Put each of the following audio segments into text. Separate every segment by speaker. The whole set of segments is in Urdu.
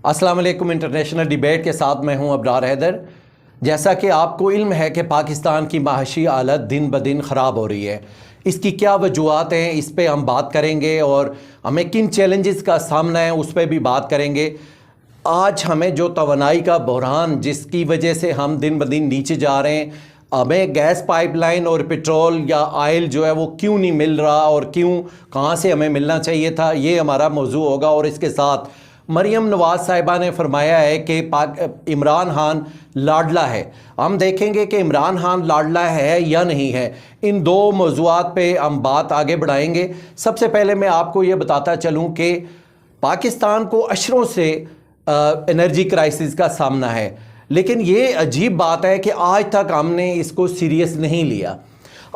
Speaker 1: السلام علیکم۔ انٹرنیشنل ڈیبیٹ کے ساتھ میں ہوں ابرار حیدر۔ جیسا کہ آپ کو علم ہے کہ پاکستان کی معاشی حالت دن بدن خراب ہو رہی ہے، اس کی کیا وجوہات ہیں اس پہ ہم بات کریں گے، اور ہمیں کن چیلنجز کا سامنا ہے اس پہ بھی بات کریں گے۔ آج ہمیں جو توانائی کا بحران جس کی وجہ سے ہم دن بدن نیچے جا رہے ہیں، ہمیں گیس پائپ لائن اور پیٹرول یا آئل جو ہے وہ کیوں نہیں مل رہا، اور کہاں سے ہمیں ملنا چاہیے تھا، یہ ہمارا موضوع ہوگا۔ اور اس کے ساتھ مریم نواز صاحبہ نے فرمایا ہے کہ عمران خان لاڈلا ہے۔ ہم دیکھیں گے کہ عمران خان لاڈلا ہے یا نہیں ہے، ان دو موضوعات پہ ہم بات آگے بڑھائیں گے۔ سب سے پہلے میں آپ کو یہ بتاتا چلوں کہ پاکستان کو اشروں سے انرجی کرائسس کا سامنا ہے، لیکن یہ عجیب بات ہے کہ آج تک ہم نے اس کو سیریس نہیں لیا۔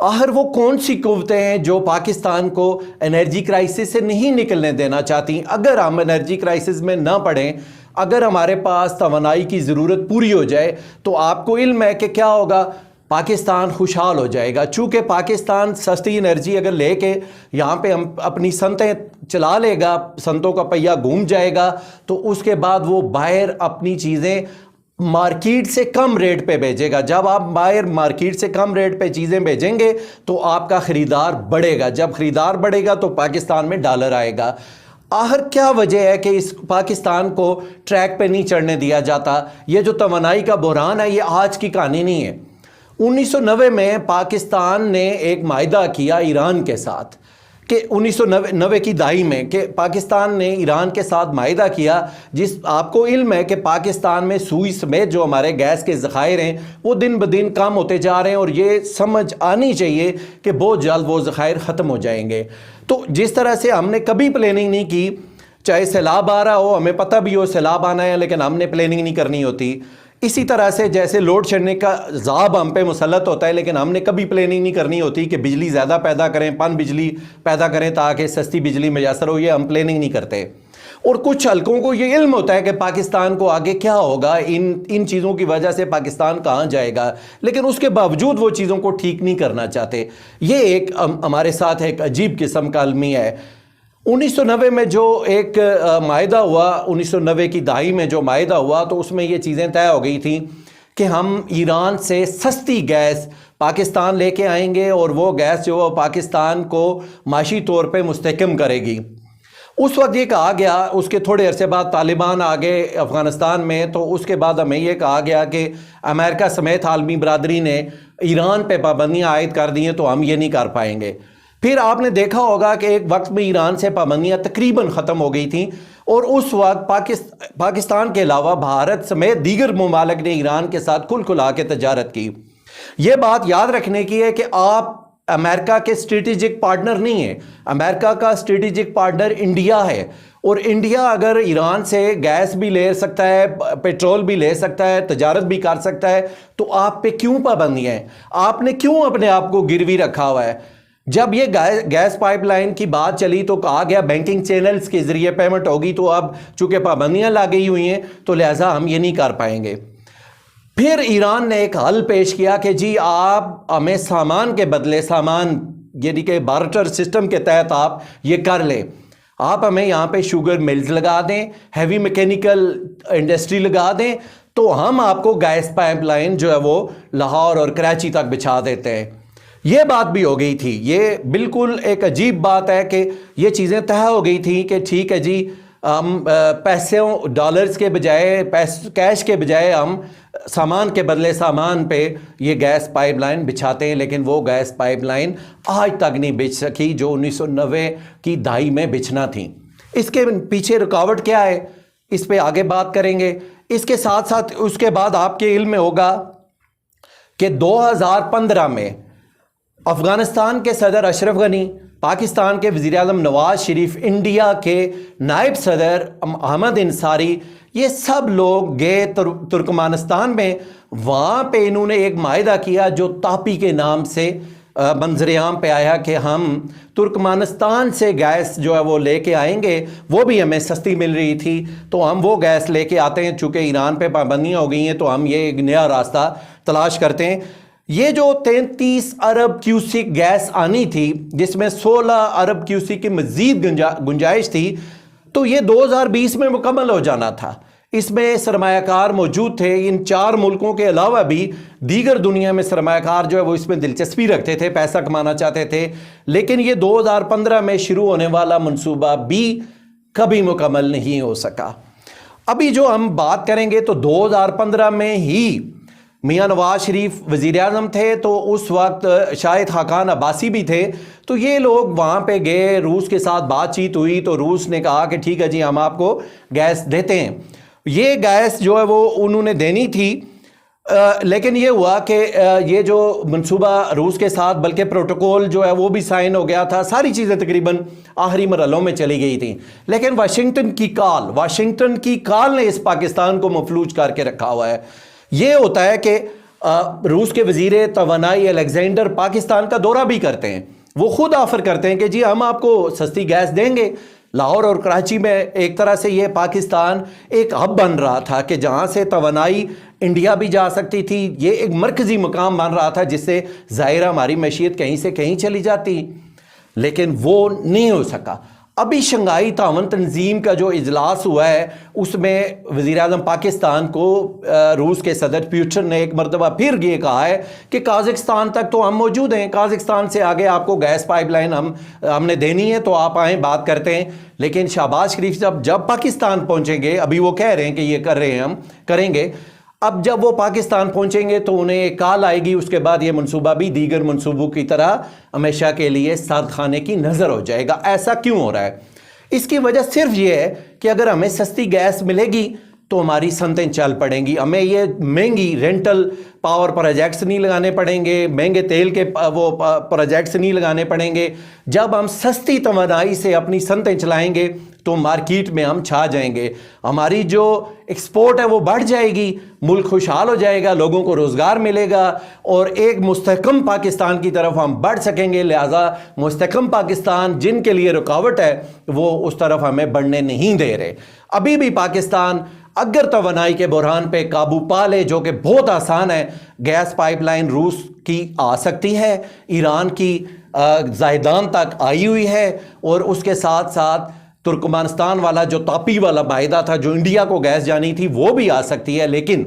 Speaker 1: آخر وہ کون سی قوتیں ہیں جو پاکستان کو انرجی کرائسس سے نہیں نکلنے دینا چاہتی؟ اگر ہم انرجی کرائسس میں نہ پڑیں، اگر ہمارے پاس توانائی کی ضرورت پوری ہو جائے، تو آپ کو علم ہے کہ کیا ہوگا، پاکستان خوشحال ہو جائے گا۔ چونکہ پاکستان سستی انرجی اگر لے کے یہاں پہ ہم اپنی صنعتیں چلا لے گا، صنعتوں کا پہیہ گھوم جائے گا، تو اس کے بعد وہ باہر اپنی چیزیں مارکیٹ سے کم ریٹ پہ بھیجے گا۔ جب آپ باہر مارکیٹ سے کم ریٹ پہ چیزیں بھیجیں گے تو آپ کا خریدار بڑھے گا، جب خریدار بڑھے گا تو پاکستان میں ڈالر آئے گا۔ آخر کیا وجہ ہے کہ اس پاکستان کو ٹریک پہ نہیں چڑھنے دیا جاتا؟ یہ جو توانائی کا بحران ہے یہ آج کی کہانی نہیں ہے۔ 1990 میں پاکستان نے ایک معاہدہ کیا ایران کے ساتھ، کہ 1990 کی دہائی میں کہ پاکستان نے ایران کے ساتھ معاہدہ کیا، جس آپ کو علم ہے کہ پاکستان میں سوئی سمیت جو ہمارے گیس کے ذخائر ہیں وہ دن بدن کم ہوتے جا رہے ہیں، اور یہ سمجھ آنی چاہیے کہ بہت جلد وہ ذخائر ختم ہو جائیں گے۔ تو جس طرح سے ہم نے کبھی پلاننگ نہیں کی، چاہے سیلاب آ رہا ہو، ہمیں پتہ بھی ہو سیلاب آنا ہے، لیکن ہم نے پلاننگ نہیں کرنی ہوتی۔ اسی طرح سے جیسے لوڈ شیڈنگ کا عذاب ہم پہ مسلط ہوتا ہے، لیکن ہم نے کبھی پلاننگ نہیں کرنی ہوتی کہ بجلی زیادہ پیدا کریں، پن بجلی پیدا کریں تاکہ سستی بجلی میسر ہو، یہ ہم پلاننگ نہیں کرتے۔ اور کچھ حلقوں کو یہ علم ہوتا ہے کہ پاکستان کو آگے کیا ہوگا، ان چیزوں کی وجہ سے پاکستان کہاں جائے گا، لیکن اس کے باوجود وہ چیزوں کو ٹھیک نہیں کرنا چاہتے۔ یہ ایک ہمارے ساتھ ایک عجیب قسم کا المیہ ہے۔ 1990 میں جو ایک معاہدہ ہوا، 1990 کی دہائی میں جو معاہدہ ہوا، تو اس میں یہ چیزیں طے ہو گئی تھیں کہ ہم ایران سے سستی گیس پاکستان لے کے آئیں گے، اور وہ گیس جو پاکستان کو معاشی طور پہ مستحکم کرے گی۔ اس وقت یہ کہا گیا، اس کے تھوڑے عرصے بعد طالبان آگے افغانستان میں، تو اس کے بعد ہمیں یہ کہا گیا کہ امریکہ سمیت عالمی برادری نے ایران پہ پابندیاں عائد کر دی ہیں، تو ہم یہ نہیں کر پائیں گے۔ پھر آپ نے دیکھا ہوگا کہ ایک وقت میں ایران سے پابندیاں تقریباً ختم ہو گئی تھیں، اور اس وقت پاکستان کے علاوہ بھارت سمیت دیگر ممالک نے ایران کے ساتھ کھل کھلا کے تجارت کی۔ یہ بات یاد رکھنے کی ہے کہ آپ امریکہ کے اسٹریٹجک پارٹنر نہیں ہیں، امریکہ کا اسٹریٹجک پارٹنر انڈیا ہے، اور انڈیا اگر ایران سے گیس بھی لے سکتا ہے، پیٹرول بھی لے سکتا ہے، تجارت بھی کر سکتا ہے، تو آپ پہ کیوں پابندیاں ہیں؟ آپ نے کیوں اپنے آپ کو گروی رکھا ہوا ہے؟ جب یہ گیس پائپ لائن کی بات چلی تو کہا گیا بینکنگ چینلز کے ذریعے پیمنٹ ہوگی، تو اب چونکہ پابندیاں لگی ہوئی ہیں تو لہٰذا ہم یہ نہیں کر پائیں گے۔ پھر ایران نے ایک حل پیش کیا کہ جی آپ ہمیں سامان کے بدلے سامان، یعنی کہ بارٹر سسٹم کے تحت آپ یہ کر لیں، آپ ہمیں یہاں پہ شوگر ملز لگا دیں، ہیوی میکینیکل انڈسٹری لگا دیں، تو ہم آپ کو گیس پائپ لائن جو ہے وہ لاہور اور کراچی تک بچھا دیتے ہیں۔ یہ بات بھی ہو گئی تھی۔ یہ بالکل ایک عجیب بات ہے کہ یہ چیزیں طے ہو گئی تھیں کہ ٹھیک ہے جی، ہم پیسوں ڈالرز کے بجائے کیش کے بجائے ہم سامان کے بدلے سامان پہ یہ گیس پائپ لائن بچھاتے ہیں، لیکن وہ گیس پائپ لائن آج تک نہیں بچھ سکی جو 1990 کی دہائی میں بچھنا تھیں۔ اس کے پیچھے رکاوٹ کیا ہے، اس پہ آگے بات کریں گے۔ اس کے ساتھ ساتھ اس کے بعد آپ کے علم میں ہوگا کہ 2015 میں افغانستان کے صدر اشرف غنی، پاکستان کے وزیر اعظم نواز شریف، انڈیا کے نائب صدر احمد انصاری، یہ سب لوگ گئے ترکمانستان میں۔ وہاں پہ انہوں نے ایک معاہدہ کیا جو تاپی کے نام سے منظر عام پہ آیا کہ ہم ترکمانستان سے گیس جو ہے وہ لے کے آئیں گے، وہ بھی ہمیں سستی مل رہی تھی، تو ہم وہ گیس لے کے آتے ہیں۔ چونکہ ایران پہ پابندیاں ہو گئی ہیں تو ہم یہ ایک نیا راستہ تلاش کرتے ہیں۔ یہ جو 33 ارب کیوسک گیس آنی تھی، جس میں 16 ارب کیوسک کی مزید گنجائش تھی، تو یہ 2020 میں مکمل ہو جانا تھا۔ اس میں سرمایہ کار موجود تھے. ان 4 ملکوں کے علاوہ بھی دیگر دنیا میں سرمایہ کار جو ہے وہ اس میں دلچسپی رکھتے تھے, پیسہ کمانا چاہتے تھے. لیکن یہ 2015 میں شروع ہونے والا منصوبہ بھی کبھی مکمل نہیں ہو سکا. ابھی جو ہم بات کریں گے تو 2015 میں ہی میاں نواز شریف وزیر اعظم تھے, تو اس وقت شاہد خاقان عباسی بھی تھے. تو یہ لوگ وہاں پہ گئے, روس کے ساتھ بات چیت ہوئی تو روس نے کہا کہ ٹھیک ہے جی ہم آپ کو گیس دیتے ہیں. یہ گیس جو ہے وہ انہوں نے دینی تھی, لیکن یہ ہوا کہ یہ جو منصوبہ روس کے ساتھ بلکہ پروٹوکول جو ہے وہ بھی سائن ہو گیا تھا, ساری چیزیں تقریباً آخری مرحلوں میں چلی گئی تھیں. لیکن واشنگٹن کی کال نے اس پاکستان کو مفلوج کر کے رکھا ہوا ہے. یہ ہوتا ہے کہ روس کے وزیر توانائی الیگزینڈر پاکستان کا دورہ بھی کرتے ہیں. وہ خود آفر کرتے ہیں کہ جی ہم آپ کو سستی گیس دیں گے. لاہور اور کراچی میں ایک طرح سے یہ پاکستان ایک ہب بن رہا تھا کہ جہاں سے توانائی انڈیا بھی جا سکتی تھی. یہ ایک مرکزی مقام بن رہا تھا جس سے ظاہرہ ہماری معیشت کہیں سے کہیں چلی جاتی, لیکن وہ نہیں ہو سکا. ابھی شنگھائی تعاون تنظیم کا جو اجلاس ہوا ہے اس میں وزیر اعظم پاکستان کو روس کے صدر پیوٹن نے ایک مرتبہ پھر یہ کہا ہے کہ قازقستان تک تو ہم موجود ہیں, قازقستان سے آگے آپ کو گیس پائپ لائن ہم نے دینی ہے تو آپ آئیں بات کرتے ہیں. لیکن شہباز شریف جب پاکستان پہنچیں گے, ابھی وہ کہہ رہے ہیں کہ یہ کر رہے ہیں ہم کریں گے, اب جب وہ پاکستان پہنچیں گے تو انہیں ایک کال آئے گی, اس کے بعد یہ منصوبہ بھی دیگر منصوبوں کی طرح ہمیشہ کے لیے سرد خانے کی نظر ہو جائے گا. ایسا کیوں ہو رہا ہے؟ اس کی وجہ صرف یہ ہے کہ اگر ہمیں سستی گیس ملے گی تو ہماری صنعتیں چل پڑیں گی, ہمیں یہ مہنگی رینٹل پاور پروجیکٹس نہیں لگانے پڑیں گے, مہنگے تیل کے وہ پروجیکٹس نہیں لگانے پڑیں گے. جب ہم سستی توانائی سے اپنی صنعتیں چلائیں گے تو مارکیٹ میں ہم چھا جائیں گے, ہماری جو ایکسپورٹ ہے وہ بڑھ جائے گی, ملک خوشحال ہو جائے گا, لوگوں کو روزگار ملے گا اور ایک مستحکم پاکستان کی طرف ہم بڑھ سکیں گے. لہٰذا مستحکم پاکستان جن کے لیے رکاوٹ ہے وہ اس طرف ہمیں بڑھنے نہیں دے رہے. ابھی بھی پاکستان اگر توانائی کے بحران پہ قابو پا لے, جو کہ بہت آسان ہے, گیس پائپ لائن روس کی آ سکتی ہے, ایران کی زائدان تک آئی ہوئی ہے, اور اس کے ساتھ ساتھ ترکمانستان والا جو تاپی والا معاہدہ تھا جو انڈیا کو گیس جانی تھی وہ بھی آ سکتی ہے. لیکن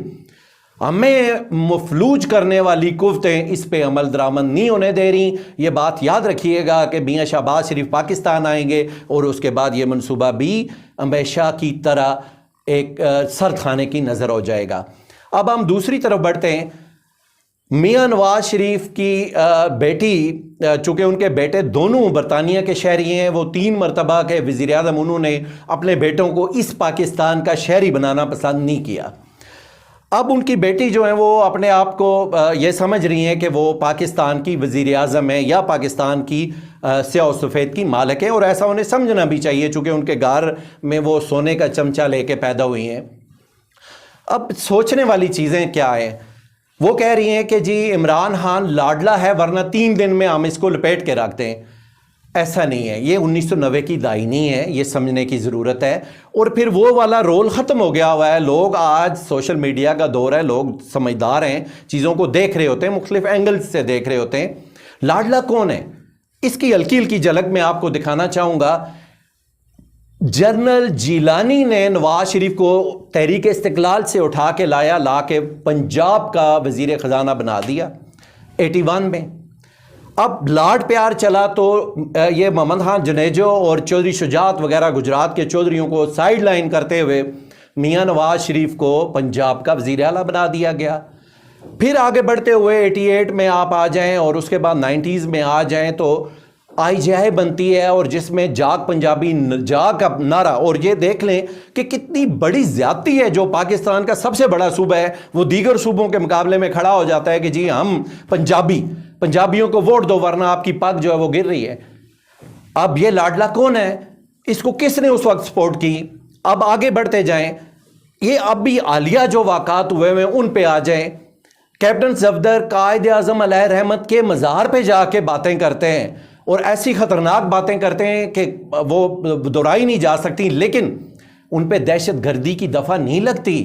Speaker 1: ہمیں مفلوج کرنے والی قوتیں اس پہ عمل درآمد نہیں ہونے دے رہی. یہ بات یاد رکھیے گا کہ میاں شہباز شریف پاکستان آئیں گے اور اس کے بعد یہ منصوبہ بھی ہمیشہ کی طرح ایک سرد خانے کی نظر ہو جائے گا. اب ہم دوسری طرف بڑھتے ہیں. میاں نواز شریف کی بیٹی, چونکہ ان کے بیٹے دونوں برطانیہ کے شہری ہیں, وہ 3 مرتبہ کے وزیر اعظم, انہوں نے اپنے بیٹوں کو اس پاکستان کا شہری بنانا پسند نہیں کیا. اب ان کی بیٹی جو ہیں وہ اپنے آپ کو یہ سمجھ رہی ہیں کہ وہ پاکستان کی وزیر اعظم ہیں یا پاکستان کی سیاہ و سفید کی مالک ہیں, اور ایسا انہیں سمجھنا بھی چاہیے چونکہ ان کے گھر میں وہ سونے کا چمچہ لے کے پیدا ہوئی ہیں. اب سوچنے والی چیزیں کیا ہیں؟ وہ کہہ رہی ہیں کہ جی عمران خان لاڈلا ہے ورنہ 3 دن میں ہم اس کو لپیٹ کے رکھ دیں. ایسا نہیں ہے, یہ 1990 کی دائنی ہے, یہ سمجھنے کی ضرورت ہے. اور پھر وہ والا رول ختم ہو گیا ہوا ہے. لوگ آج سوشل میڈیا کا دور ہے, لوگ سمجھدار ہیں, چیزوں کو دیکھ رہے ہوتے ہیں, مختلف اینگلز سے دیکھ رہے ہوتے ہیں. لاڈلا کون ہے؟ اس کی ہلکی ہلکی جھلک میں آپ کو دکھانا چاہوں گا. جنرل جیلانی نے نواز شریف کو تحریک استقلال سے اٹھا کے لا کے پنجاب کا وزیر خزانہ بنا دیا 81 میں. اب لاڈ پیار چلا تو یہ محمد خان جنیجو اور چودھری شجاعت وغیرہ گجرات کے چودھریوں کو سائیڈ لائن کرتے ہوئے میاں نواز شریف کو پنجاب کا وزیر اعلیٰ بنا دیا گیا. پھر آگے بڑھتے ہوئے 88 میں آپ آ جائیں اور اس کے بعد 90s میں آ جائیں تو آئی جے آئی بنتی ہے, اور جس میں جاگ پنجابی جاگ کا نعرہ, اور یہ دیکھ لیں کہ کتنی بڑی زیادتی ہے. جو پاکستان کا سب سے بڑا صوبہ ہے وہ دیگر صوبوں کے مقابلے میں کھڑا ہو جاتا ہے کہ جی ہم پنجابیوں کو ووٹ دو ورنہ آپ کی پگ جو ہے وہ گر رہی ہے. اب یہ لاڈلا کون ہے؟ اس کو کس نے اس وقت سپورٹ کی؟ اب آگے بڑھتے جائیں, یہ اب بھی حالیہ جو واقعات ہوئے ہیں ان پہ آ جائیں. کیپٹن صفدر قائد اعظم علیہ رحمت کے مزار پہ جا کے باتیں کرتے ہیں اور ایسی خطرناک باتیں کرتے ہیں کہ وہ دہرائی نہیں جا سکتی, لیکن ان پہ دہشت گردی کی دفعہ نہیں لگتی.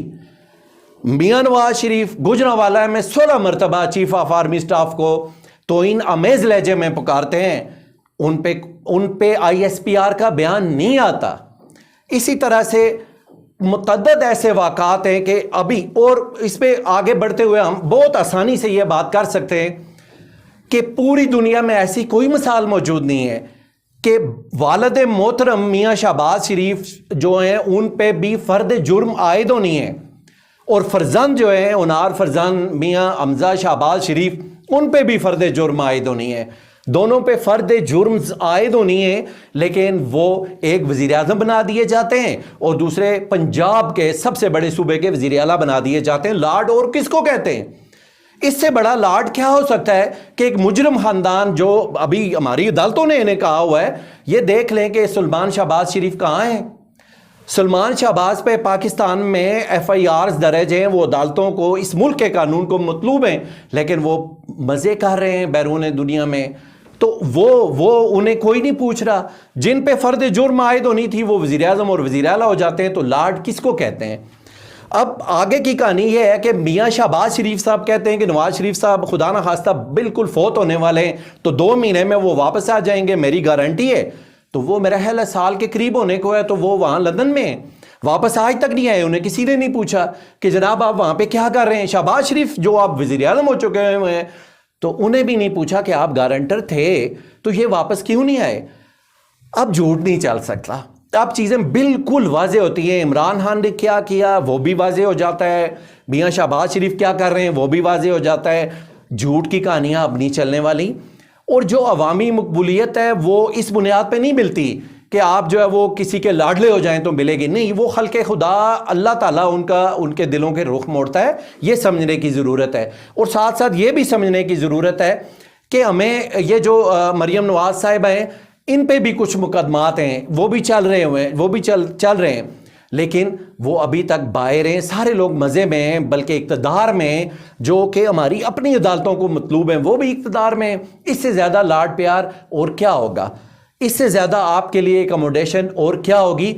Speaker 1: میاں نواز شریف گوجرانوالہ میں 16 مرتبہ چیف آف آرمی سٹاف کو توہین آمیز لہجے میں پکارتے ہیں, ان پہ ISPR کا بیان نہیں آتا. اسی طرح سے متعدد ایسے واقعات ہیں کہ ابھی، اور اس پہ آگے بڑھتے ہوئے ہم بہت آسانی سے یہ بات کر سکتے ہیں کہ پوری دنیا میں ایسی کوئی مثال موجود نہیں ہے کہ والد محترم میاں شہباز شریف جو ہیں ان پہ بھی فرد جرم عائد ہونی ہے، اور فرزند جو ہیں انار فرزند میاں حمزہ شہباز شریف ان پہ بھی فرد جرم عائد ہونی ہے، دونوں پہ فرد جرم عائد ہونی ہے، لیکن وہ ایک وزیر اعظم بنا دیے جاتے ہیں اور دوسرے پنجاب کے سب سے بڑے صوبے کے وزیر اعلیٰ بنا دیے جاتے ہیں۔ لاڈ اور کس کو کہتے ہیں؟ اس سے بڑا لاڈ کیا ہو سکتا ہے کہ ایک مجرم خاندان جو ابھی ہماری عدالتوں نے انہیں کہا ہوا ہے، یہ دیکھ لیں کہ سلمان شہباز شریف کہاں ہیں۔ سلمان شہباز پہ پاکستان میں ایف آئی آرز درج ہیں، وہ عدالتوں کو، اس ملک کے قانون کو مطلوب ہیں، لیکن وہ مزے کر رہے ہیں بیرون دنیا میں، تو وہ انہیں کوئی نہیں پوچھ رہا۔ جن پہ فرد جرم عائد ہونی تھی وہ وزیر اعظم اور وزیر اعلیٰ ہو جاتے ہیں، تو لاڈ کس کو کہتے ہیں؟ اب آگے کی کہانی یہ ہے کہ میاں شہباز شریف صاحب کہتے ہیں کہ نواز شریف صاحب خدا نہ خواستہ بالکل فوت ہونے والے ہیں، تو 2 مہینے میں وہ واپس آ جائیں گے، میری گارنٹی ہے۔ تو وہ میرا خیال ہے سال کے قریب ہونے کو ہے، تو وہ وہاں لندن میں ہیں، واپس آج تک نہیں آئے، انہیں کسی نے نہیں پوچھا کہ جناب آپ وہاں پہ کیا کر رہے ہیں۔ شہباز شریف جو آپ وزیر اعظم ہو چکے ہیں، تو انہیں بھی نہیں پوچھا کہ آپ گارنٹر تھے تو یہ واپس کیوں نہیں آئے۔ اب جھوٹ نہیں چل سکتا، اب چیزیں بالکل واضح ہوتی ہیں۔ عمران خان نے کیا کیا وہ بھی واضح ہو جاتا ہے، میاں شہباز شریف کیا کر رہے ہیں وہ بھی واضح ہو جاتا ہے۔ جھوٹ کی کہانیاں اب نہیں چلنے والی، اور جو عوامی مقبولیت ہے وہ اس بنیاد پہ نہیں ملتی کہ آپ جو ہے وہ کسی کے لاڈلے ہو جائیں تو ملے گی، نہیں، وہ خلق خدا اللہ تعالیٰ ان کے دلوں کے رخ موڑتا ہے، یہ سمجھنے کی ضرورت ہے۔ اور ساتھ ساتھ یہ بھی سمجھنے کی ضرورت ہے کہ ہمیں یہ جو مریم نواز صاحبہ ہیں ان پہ بھی کچھ مقدمات ہیں، وہ بھی چل رہے ہوئے ہیں، وہ بھی چل رہے ہیں، لیکن وہ ابھی تک باہر ہیں، سارے لوگ مزے میں ہیں، بلکہ اقتدار میں جو کہ ہماری اپنی عدالتوں کو مطلوب ہیں وہ بھی اقتدار میں ہیں۔ اس سے زیادہ لاڈ پیار اور کیا ہوگا؟ اس سے زیادہ آپ کے لیے اکوموڈیشن اور کیا ہوگی؟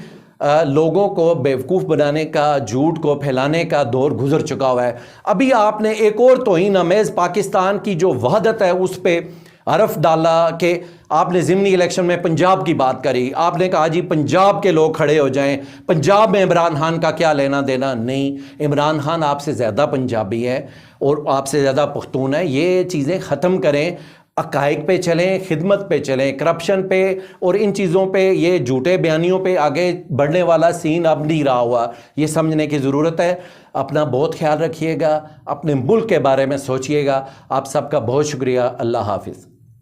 Speaker 1: لوگوں کو بیوقوف بنانے کا، جھوٹ کو پھیلانے کا دور گزر چکا ہوا ہے۔ ابھی آپ نے ایک اور توہین آمیز پاکستان کی جو وحدت ہے اس پہ حرف ڈالا کہ آپ نے ضمنی الیکشن میں پنجاب کی بات کری، آپ نے کہا جی پنجاب کے لوگ کھڑے ہو جائیں، پنجاب میں عمران خان کا کیا لینا دینا؟ نہیں، عمران خان آپ سے زیادہ پنجابی ہے اور آپ سے زیادہ پختون ہے۔ یہ چیزیں ختم کریں، حقائق پہ چلیں، خدمت پہ چلیں، کرپشن پہ اور ان چیزوں پہ، یہ جھوٹے بیانیوں پہ آگے بڑھنے والا سین اب نہیں رہا ہوا، یہ سمجھنے کی ضرورت ہے۔ اپنا بہت خیال رکھیے گا، اپنے ملک کے بارے میں سوچیے گا۔ آپ سب کا بہت شکریہ، اللہ حافظ۔